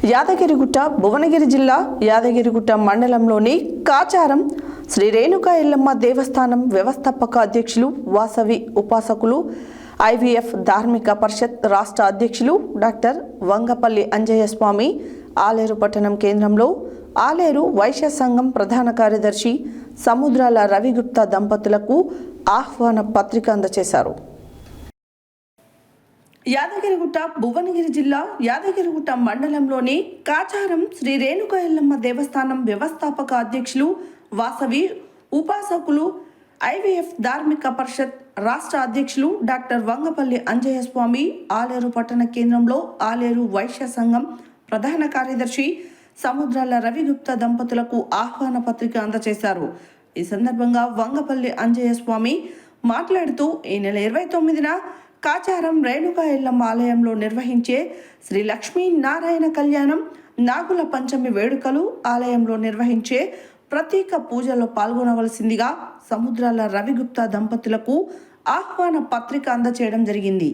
యాదగిరిగుట్ట భువనగిరి జిల్లా యాదగిరిగుట్ట మండలంలోని కాచారం శ్రీ రేణుకా ఎల్లమ్మ దేవస్థానం వ్యవస్థాపక అధ్యక్షులు వాసవి ఉపాసకులు ఐవీఎఫ్ ధార్మిక పరిషత్ రాష్ట్ర అధ్యక్షులు డాక్టర్ వంగపల్లి అంజయ్య స్వామి ఆలేరు పట్టణం కేంద్రంలో ఆలేరు వైశ్య సంఘం ప్రధాన కార్యదర్శి సముద్రాల రవిగుప్తా దంపతులకు ఆహ్వాన పత్రిక అందజేశారు. యాదగిరిగుట్ట భువనగిరి జిల్లా యాదగిరిగుట్ట మండలంలోని కాచారం శ్రీ రేణుకా ఎల్లమ్మ దేవస్థానం వ్యవస్థాపక అధ్యక్షులు వాసవి ఉపాసకులు ఐవీఎఫ్ ధార్మిక పరిషత్ రాష్ట్ర అధ్యక్షులు డాక్టర్ వంగపల్లి అంజయ్య స్వామి ఆలేరు పట్టణ కేంద్రంలో ఆలేరు వైశ్య సంఘం ప్రధాన కార్యదర్శి సముద్రాల రవిగుప్తా దంపతులకు ఆహ్వాన పత్రిక అందజేశారు. ఈ సందర్భంగా వంగపల్లి అంజయ్య స్వామి మాట్లాడుతూ ఈ నెల 29న కాచారం రేణుకా ఎల్లమ్మ ఆలయంలో నిర్వహించే శ్రీ లక్ష్మీ నారాయణ కళ్యాణం నాగుల పంచమి వేడుకలు ఆలయంలో నిర్వహించే ప్రత్యేక పూజలో పాల్గొనవలసిందిగా సముద్రాల రవిగుప్తా దంపతులకు ఆహ్వాన పత్రిక అందజేయడం జరిగింది.